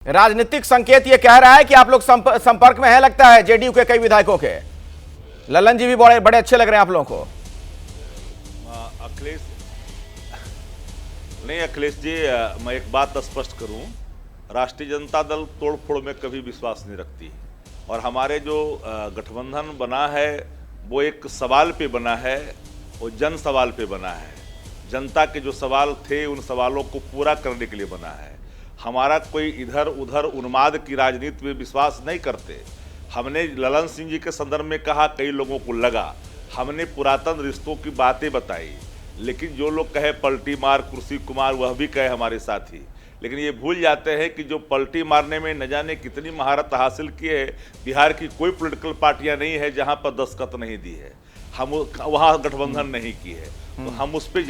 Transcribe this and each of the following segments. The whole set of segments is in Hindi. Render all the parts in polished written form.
राजनीतिक संकेत ये कह रहा है कि आप लोग संपर्क में है, लगता है जेडीयू के कई विधायकों के। ललन जी भी बड़े बड़े अच्छे लग रहे हैं आप लोगों को। अखिलेश नहीं, अखिलेश जी, मैं एक बात स्पष्ट करूं, राष्ट्रीय जनता दल तोड़फोड़ में कभी विश्वास नहीं रखती और हमारे जो गठबंधन बना है वो एक सवाल पे बना है, वो जन सवाल पे बना है। जनता के जो सवाल थे उन सवालों को पूरा करने के लिए बना है। हमारा कोई इधर उधर उन्माद की राजनीति में विश्वास नहीं करते। हमने ललन सिंह जी के संदर्भ में कहा, कई लोगों को लगा, हमने पुरातन रिश्तों की बातें बताई, लेकिन जो लोग कहे पलटी मार कुर्सी कुमार, वह भी कहे हमारे साथी, लेकिन ये भूल जाते हैं कि जो पलटी मारने में न जाने कितनी महारत हासिल की है, बिहार की कोई पॉलिटिकल पार्टियां नहीं है जहां पर दस्तखत नहीं दी है, हम वहां गठबंधन नहीं की है। तो हम उस पर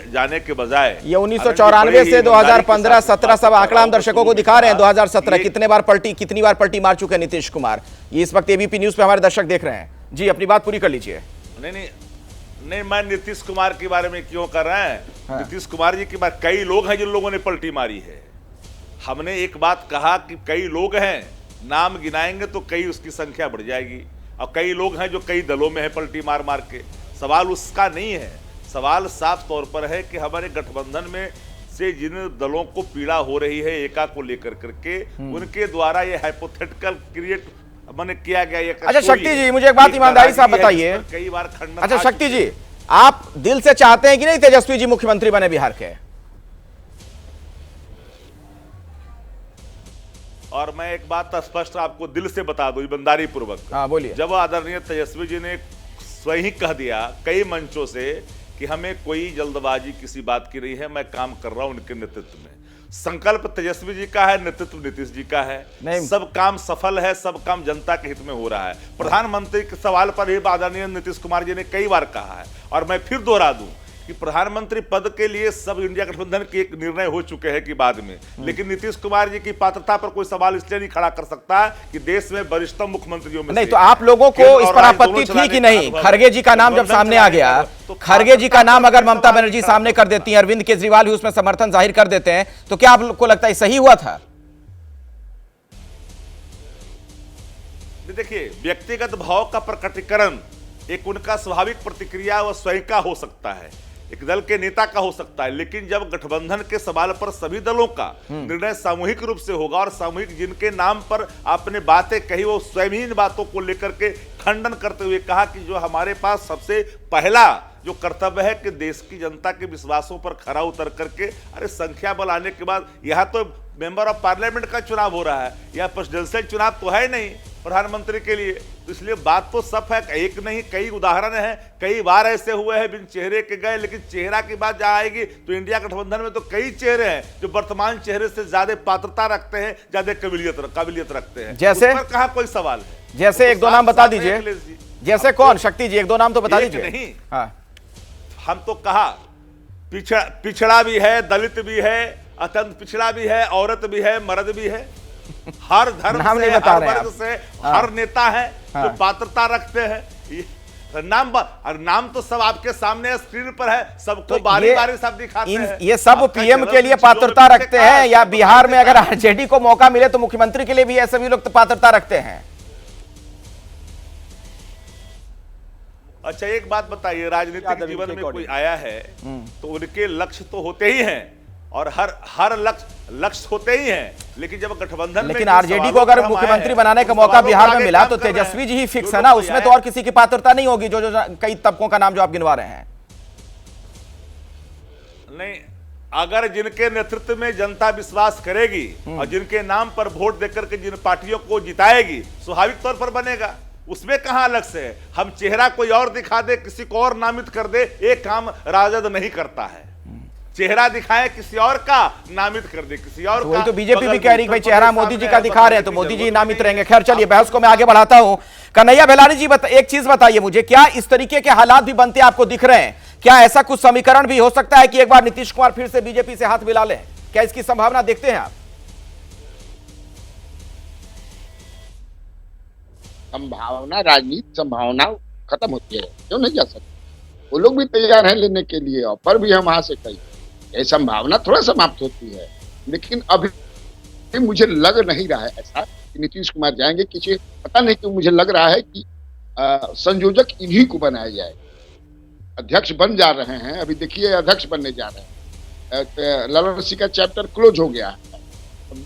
जाने के बजाय ये 1994 से 2015-17 सब आंकड़ा हम दर्शकों को दिखा रहे हैं। 2017 कितनी बार पलटी मार चुके हैं नीतीश कुमार, ये इस वक्त एबीपी न्यूज पे हमारे दर्शक देख रहे हैं। जी, अपनी बात पूरी कर लीजिए। नहीं, मैं नीतीश कुमार के बारे में क्यों कर रहे हैं? हाँ। नीतीश कुमार जी के बाद कई लोग हैं जिन लोगों ने पलटी मारी है। हमने एक बात कहा कि कई लोग हैं, नाम गिनाएंगे तो कई उसकी संख्या बढ़ जाएगी, और कई लोग हैं जो कई दलों में है पलटी मार मार के। सवाल उसका नहीं है, सवाल साफ तौर पर है कि हमारे गठबंधन में से जिन दलों को पीड़ा हो रही है एका को लेकर करके, उनके द्वारा ये हाइपोथेटिकल क्रिएट मैंने किया गया। ये अच्छा शक्ति जी, मुझे एक बात ईमानदारी से आप बताइए, कई बार खंडन। अच्छा शक्ति जी, आप दिल से चाहते हैं कि नहीं तेजस्वी जी मुख्यमंत्री बने बिहार के? और मैं एक बात स्पष्ट आपको दिल से बता दूं ईमानदारी पूर्वक। हाँ बोलिए। जब आदरणीय तेजस्वी जी ने स्वयं कह दिया कई मंचों से कि हमें कोई जल्दबाजी किसी बात की नहीं है, मैं काम कर रहा हूं उनके नेतृत्व में। संकल्प तेजस्वी जी का है, नेतृत्व नीतीश जी का है। सब काम सफल है, सब काम जनता के हित में हो रहा है। प्रधानमंत्री के सवाल पर ही आदरणीय नीतीश कुमार जी ने कई बार कहा है, और मैं फिर दोहरा दूं कि प्रधानमंत्री पद के लिए सब इंडिया गठबंधन के एक निर्णय हो चुके हैं कि बाद में, लेकिन नीतीश कुमार जी की पात्रता पर कोई सवाल इसलिए नहीं खड़ा कर सकता कि देश में वरिष्ठतम मुख्यमंत्रियों में नहीं। तो आप लोगों को इस पर आपत्ति थी कि नहीं? खड़गे जी का नाम जब सामने आ गया, तो खड़गे जी का नाम अगर ममता बनर्जी सामने कर देती है, अरविंद केजरीवाल भी उसमें समर्थन जाहिर कर देते हैं, तो क्या आपको लगता है सही हुआ था? देखिए, व्यक्तिगत भाव का प्रकटीकरण एक उनका स्वाभाविक प्रतिक्रिया व स्वयं का हो सकता है, एक दल के नेता का हो सकता है, लेकिन जब गठबंधन के सवाल पर सभी दलों का निर्णय सामूहिक रूप से होगा, और सामूहिक जिनके नाम पर आपने बातें कही वो स्वयं ही इन बातों को लेकर के खंडन करते हुए कहा कि जो हमारे पास सबसे पहला जो कर्तव्य है कि देश की जनता के विश्वासों पर खरा उतर करके, अरे संख्या बल आने के बाद यहाँ तो मेंबर ऑफ पार्लियामेंट का चुनाव हो रहा है, यहाँ प्रेसिडेंशियल चुनाव तो है नहीं प्रधानमंत्री के लिए, तो इसलिए बात तो सब है। एक नहीं कई उदाहरण हैं, कई बार ऐसे हुए हैं बिन चेहरे के गए, लेकिन चेहरा की बात जहां आएगी तो इंडिया गठबंधन में तो कई चेहरे हैं जो वर्तमान चेहरे से ज्यादा पात्रता रखते हैं, ज्यादा काबिलियत रखते हैं। जैसे कहा कोई सवाल है? जैसे तो एक दो नाम बता दीजिए। जैसे कौन? शक्ति जी एक दो नाम तो बता दीजिए। नहीं, हाँ, हम तो कहा पिछड़ा भी है, दलित भी है, अत्यंत पिछड़ा भी है, औरत भी है, मर्द भी है, हर धर्म से, हर वर्ग से, हर नेता है जो पात्रता रखते हैं। नाम तो सब आपके सामने स्क्रीन पर है, सबको बारी बारी सब दिखाते हैं। ये सब पीएम के लिए पात्रता रखते हैं, या बिहार में अगर आरजेडी को मौका मिले तो मुख्यमंत्री के लिए भी ऐसे भी लोग पात्रता रखते हैं? अच्छा एक बात बताइए, राजनीतिक जीवन में कोई आया है तो उनके लक्ष्य तो होते ही हैं, और हर लक्ष्य होते ही हैं, लेकिन जब गठबंधन लेकिन आरजेडी को अगर मुख्यमंत्री बनाने का मौका बिहार में मिला तो तेजस्वी जी ही फिक्स है ना, उसमें तो और किसी की पात्रता नहीं होगी, जो कई तबकों का नाम जो आप गिनवा रहे हैं। नहीं, अगर जिनके नेतृत्व में जनता विश्वास करेगी और जिनके नाम पर वोट देकर के जिन पार्टियों को जिताएगी, स्वाभाविक तौर पर बनेगा, उसमें कहां लक्ष्य है? हम चेहरा कोई और दिखा दे, किसी को और नामित कर दे, एक काम राजद नहीं करता है। चेहरा दिखाए किसी और का, नामित कर दे किसी और का। तो बीजेपी भी कह रही है भाई चेहरा मोदी जी का दिखा रहे हैं तो मोदी जी नामित रहेंगे। खैर चलिए, बहस को मैं आगे बढ़ाता हूं। कन्हैया बेलारी जी एक चीज बताइए मुझे, क्या इस तरीके के हालात भी बनते आपको दिख रहे हैं? क्या ऐसा कुछ समीकरण भी हो सकता है कि एक बार नीतीश कुमार फिर से बीजेपी से हाथ मिला लें? क्या इसकी संभावना देखते हैं आप? संभावना, राजनीति संभावना खत्म होती है, क्यों नहीं जा सकती? वो लोग भी तैयार हैं लेने के लिए, ऑफर भी हम वहां से कई, ये संभावना थोड़ा समाप्त होती है, लेकिन अभी लेकिन मुझे लग नहीं रहा है ऐसा कि नीतीश कुमार जाएंगे। किसी पता नहीं क्यों मुझे लग रहा है कि संयोजक इन्हीं को बनाया जाए। अध्यक्ष बन जा रहे हैं, अभी देखिए अध्यक्ष बनने जा रहे हैं। ललन सिंह का चैप्टर क्लोज हो गया है,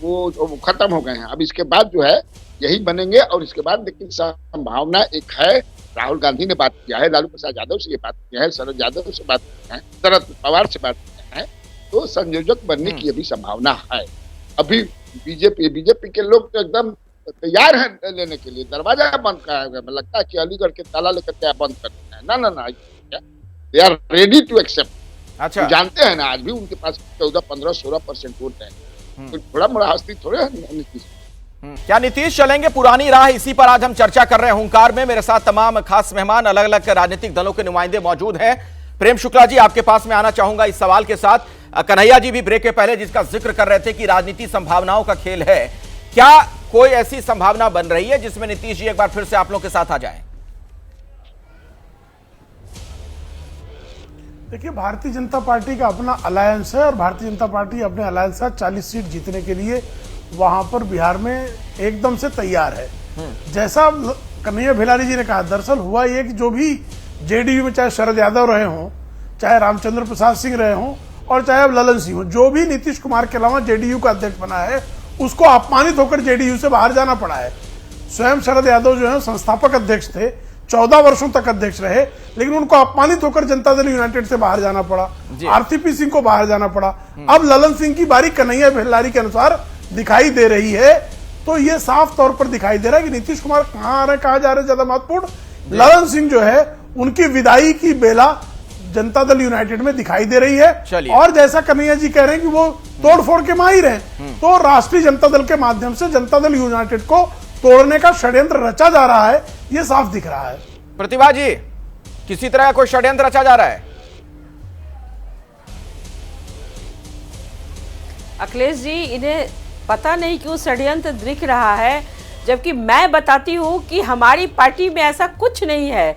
वो खत्म हो गए हैं। अब इसके बाद जो है यही बनेंगे। और इसके बाद लेकिन संभावना एक है, राहुल गांधी ने बात किया है, लालू प्रसाद यादव से ये बात किया है, शरद यादव से बात किया है, शरद पवार से बात किया है, तो संयोजक बनने की अभी संभावना है। अभी बीजेपी के लोग तो एकदम तैयार हैं लेने के लिए, दरवाजा बंद कराया हुआ है। लगता है कि अलीगढ़ के ताला लेकर क्या बंद करना है। ना, they are ready to accept. अच्छा, तो जानते हैं ना, आज भी उनके पास 14-15-16% वोट है, तो थोड़ा मोड़ा हस्ती थोड़े है नीतीश। क्या नीतीश चलेंगे पुरानी राह? इसी पर आज हम चर्चा कर रहे हैं हुंकार में। मेरे साथ तमाम खास मेहमान, अलग अलग राजनीतिक दलों के नुमाइंदे मौजूद हैं। प्रेम शुक्ला जी, आपके पास में आना चाहूंगा इस सवाल के साथ। कन्हैया जी भी ब्रेक के पहले जिसका जिक्र कर रहे थे कि राजनीति संभावनाओं का खेल है, क्या कोई ऐसी संभावना बन रही है जिसमें नीतीश जी एक बार फिर से आप लोगों के साथ आ जाएं? देखिए, भारतीय जनता पार्टी का अपना अलायंस है और भारतीय जनता पार्टी अपने अलायंस से 40 सीट जीतने के लिए वहां पर बिहार में एकदम से तैयार है। जैसा कन्हैया भेलारी जी ने कहा, दरअसल हुआ ये कि जो भी जेडीयू में चाहे शरद यादव रहे हों, चाहे रामचंद्र प्रसाद सिंह रहे हों और चाहे अब ललन सिंह हो, जो भी नीतीश कुमार के अलावा जेडीयू का अध्यक्ष बना है, उसको अपमानित होकर जेडीयू से बाहर जाना पड़ा है। स्वयं शरद यादव जो है संस्थापक अध्यक्ष थे, 14 वर्षों तक अध्यक्ष रहे, लेकिन उनको अपमानित होकर जनता दल यूनाइटेड से बाहर जाना पड़ा, आरसीपी सिंह को बाहर जाना पड़ा। अब ललन सिंह की बारी कन्हैया भेलारी के अनुसार दिखाई दे रही है। तो ये साफ तौर पर दिखाई दे रहा है कि नीतीश कुमार कहां आ रहे, कहां जा रहे, ज्यादा महत्वपूर्ण ललन सिंह जो है उनकी विदाई की बेला जनता दल यूनाइटेड में दिखाई दे रही है। और जैसा कन्हैया जी कह रहे हैं कि वो तोड़फोड़ के माहिर हैं, तो राष्ट्रीय जनता दल के माध्यम से जनता दल यूनाइटेड को तोड़ने का षड्यंत्र रचा जा रहा है, ये साफ दिख रहा है। प्रतिभा जी, किसी तरह का कोई षड्यंत्र रचा जा रहा है? अखिलेश जी, इन्हें पता नहीं क्यों षड्यंत्र दिख रहा है, जबकि मैं बताती हूँ कि हमारी पार्टी में ऐसा कुछ नहीं है,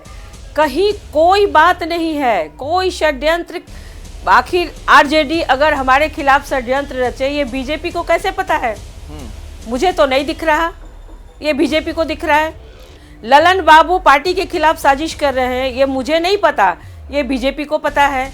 कहीं कोई बात नहीं है, कोई षड्यंत्र। आखिर आरजेडी अगर हमारे खिलाफ षड्यंत्र रचे, ये बीजेपी को कैसे पता है? मुझे तो नहीं दिख रहा, ये बीजेपी को दिख रहा है। ललन बाबू पार्टी के खिलाफ साजिश कर रहे हैं, ये मुझे नहीं पता, ये बीजेपी को पता है।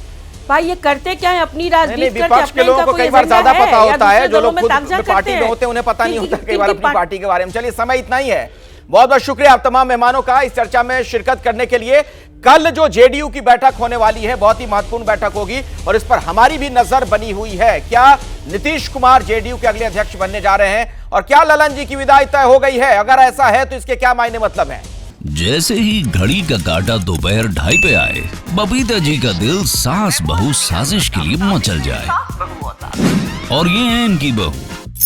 भाई ये करते क्या है, अपनी राजनीति करते, विपक्ष के लोगों को कई बार ज्यादा पता होता है, जो लोग खुद पार्टी में होते हैं उन्हें पता नहीं होता कई बार अपनी पार्टी के बारे में। चलिए, समय इतना ही है। बहुत बहुत शुक्रिया आप तमाम मेहमानों का इस चर्चा में शिरकत करने के लिए। कल जो जेडीयू की बैठक होने वाली है, बहुत ही महत्वपूर्ण बैठक होगी और इस पर हमारी भी नजर बनी हुई है। क्या नीतीश कुमार जेडीयू के अगले अध्यक्ष बनने जा रहे हैं और क्या ललन जी की विदाई तय हो गई है? अगर ऐसा है तो इसके क्या मायने मतलब हैं? जैसे ही घड़ी का काटा दोपहर 2:30 पे आए, बबीता जी का दिल सास बहू साजिश के लिए मचल जाए। और ये है इनकी बहू,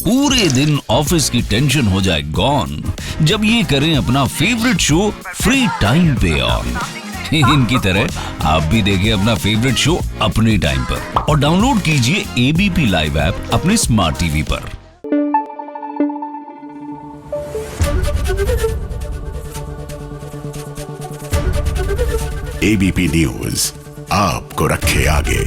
पूरे दिन ऑफिस की टेंशन हो जाए गॉन जब ये करें अपना फेवरेट शो फ्री टाइम पे ऑन। इनकी तरह आप भी देखें अपना फेवरेट शो अपने टाइम पर और डाउनलोड कीजिए एबीपी लाइव ऐप अपने स्मार्ट टीवी पर। एबीपी न्यूज आपको रखे आगे।